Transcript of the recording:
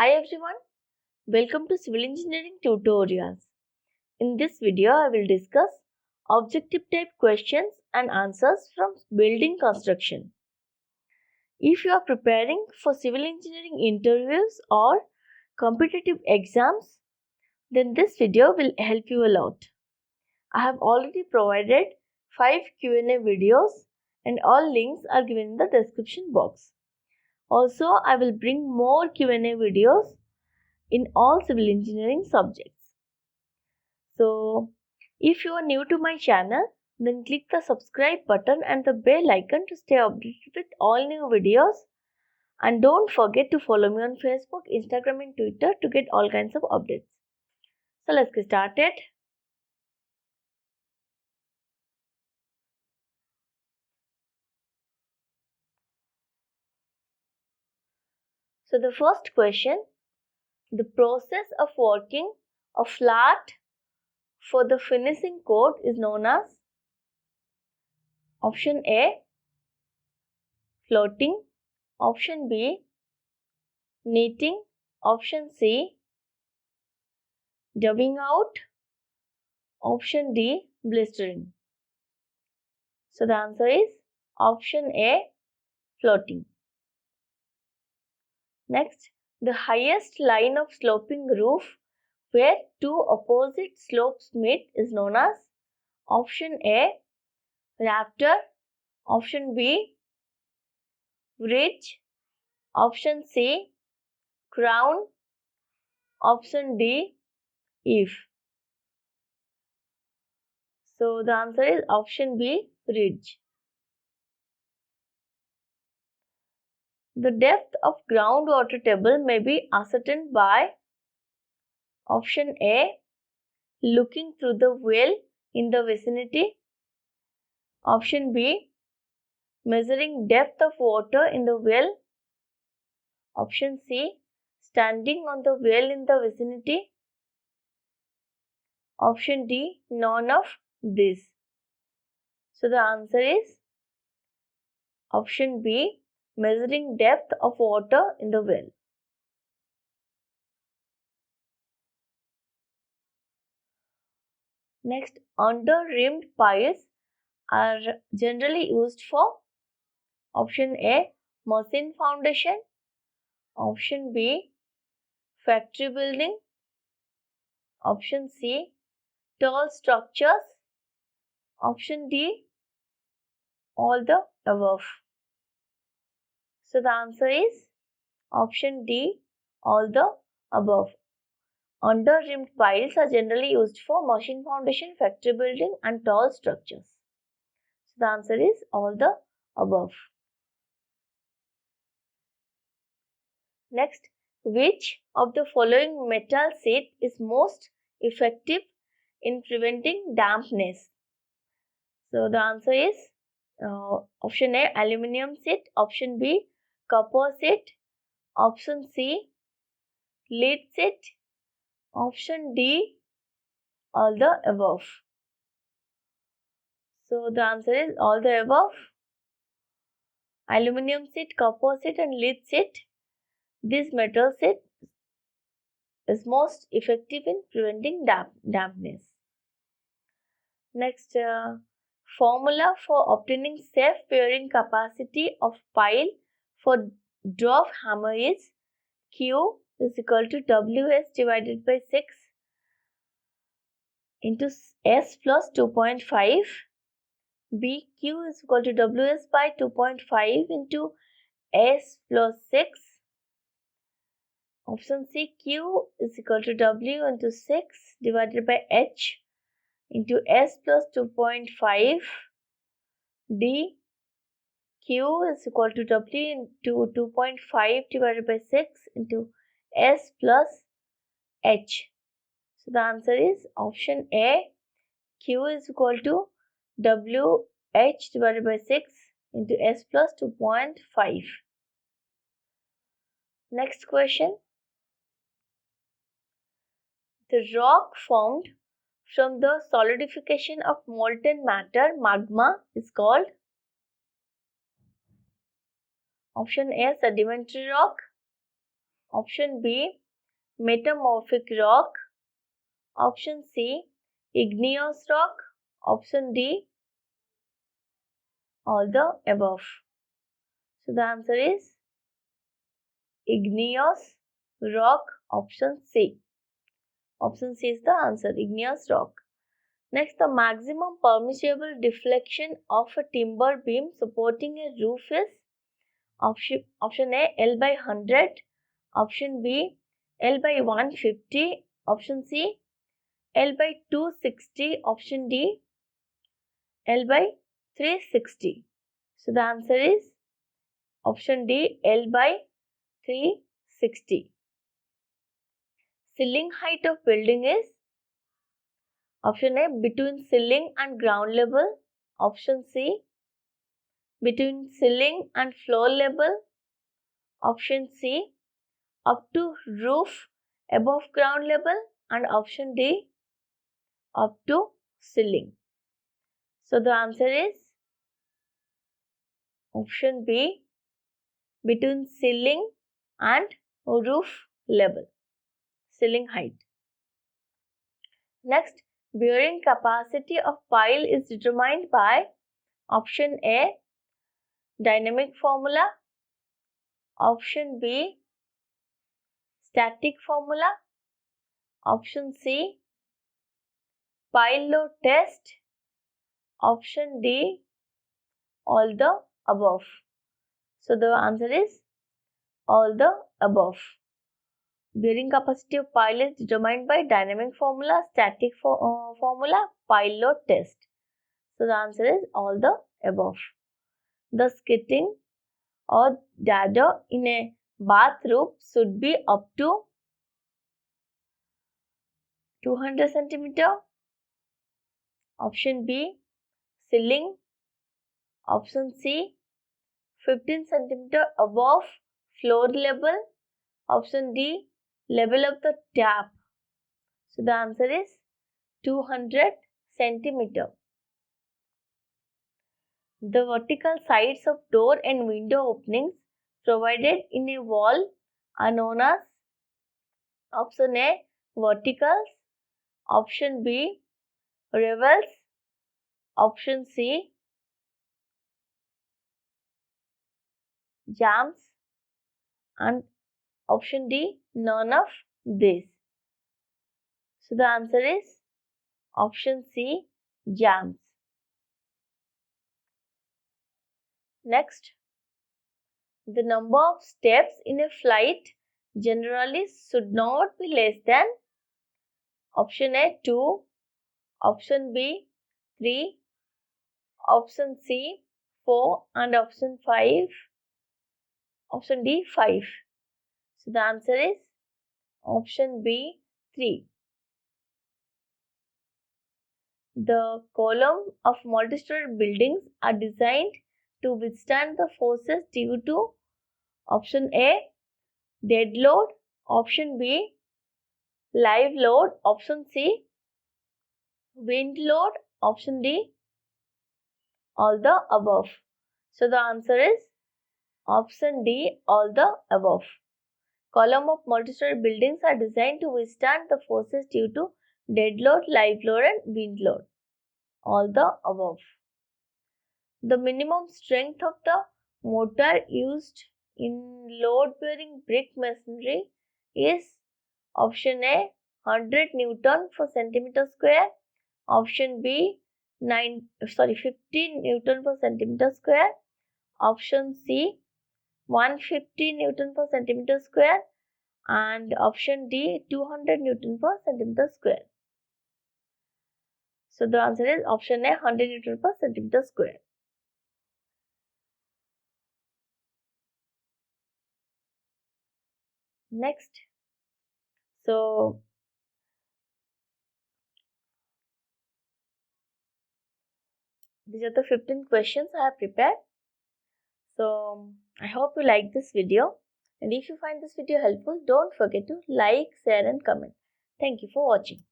Hi everyone, welcome to Civil Engineering Tutorials. In this video, I will discuss objective type questions and answers from building construction. If you are preparing for civil engineering interviews or competitive exams, then this video will help you a lot. I have already provided 5 Q&A videos and all links are given in the description box. Also, I will bring more Q&A videos in all civil engineering subjects. So, if you are new to my channel, then click the subscribe button and the bell icon to stay updated with all new videos. And don't forget to follow me on Facebook, Instagram and Twitter to get all kinds of updates. So, let's get started. So, the first question, the process of working a flat for the finishing coat is known as option A, floating, option B, knitting, option C, dubbing out, option D, blistering. So the answer is option A, floating. Next, the highest line of sloping roof where two opposite slopes meet is known as option A, rafter, option B, ridge, option C, crown, option D, eave. So the answer is option B, ridge. The depth of groundwater table may be ascertained by option A, looking through the well in the vicinity. Option B, measuring depth of water in the well. Option C, standing on the well in the vicinity. Option D, none of these. So the answer is option B, measuring depth of water in the well. Next, under-rimmed piles are generally used for option A, machine foundation, option B, factory building, option C, tall structures, option D, all the above. So the answer is option D, all the above. Under-rimmed piles are generally used for machine foundation, factory building and tall structures. So the answer is all the above. Next, which of the following metal sheet is most effective in preventing dampness? So the answer is option A, aluminium sheet, option B, copper sheet, option C, lead sheet, option D, all the above. So the answer is all the above. Aluminium sheet, copper sheet and lead sheet. This metal sheet is most effective in preventing dampness. Next, formula for obtaining safe bearing capacity of pile for dwarf hammer is Q is equal to WS divided by 6 into S plus 2.5. BQ is equal to WS by 2.5 into S plus 6. Option C, Q is equal to W into 6 divided by H into S plus 2.5. D, Q is equal to W into 2.5 divided by 6 into S plus H. So the answer is option A, Q is equal to WH divided by 6 into S plus 2.5. Next question. The rock formed from the solidification of molten matter, magma, is called option A, sedimentary rock, Option B, metamorphic rock. Option C, igneous rock. Option D, all the above. So the answer is igneous rock. Option C. Option C is the answer, igneous rock. Next, the maximum permissible deflection of a timber beam supporting a roof is option A, L by 100. Option B, L by 150. Option C, L by 260. Option D, L by 360. So the answer is option D, L by 360. Ceiling height of building is option A, between ceiling and ground level. Option C, between ceiling and floor level. Option C, up to roof above ground level. And option D, up to ceiling. So the answer is option B, between ceiling and roof level, ceiling height. Next, bearing capacity of pile is determined by option A, dynamic formula. Option B, static formula. Option C, pile load test. Option D, all the above. So the answer is all the above. Bearing capacity of pile is determined by dynamic formula, static formula, pile load test. So the answer is all the above. The skirting or dado in a bathroom should be up to 200 centimeter. Option B, ceiling. Option C, 15 centimeter above floor level. Option D, level of the tap. So the answer is 200 centimeter. The vertical sides of door and window openings provided in a wall are known as option A, verticals. Option B, revels. Option C, jambs. And option D, none of these. So the answer is option C, jambs. Next, the number of steps in a flight generally should not be less than option A, 2. Option B, 3. Option C, 4. And option 5. Option D, 5. So the answer is option B, 3. The column of multi-story buildings are designed to withstand the forces due to option A, dead load. Option B, live load. Option C, wind load. Option D, all the above. So the answer is option D, all the above. Column of multi-story buildings are designed to withstand the forces due to dead load, live load and wind load. All the above. The minimum strength of the mortar used in load-bearing brick masonry is option A, 100 Newton per centimeter square. Option B, 15 Newton per centimeter square. Option C, 150 Newton per centimeter square. And option D, 200 Newton per centimeter square. So the answer is option A, 100 Newton per centimeter square. Next, so these are the 15 questions I have prepared. So I hope you like this video, and if you find this video helpful, don't forget to like, share and comment. Thank you for watching.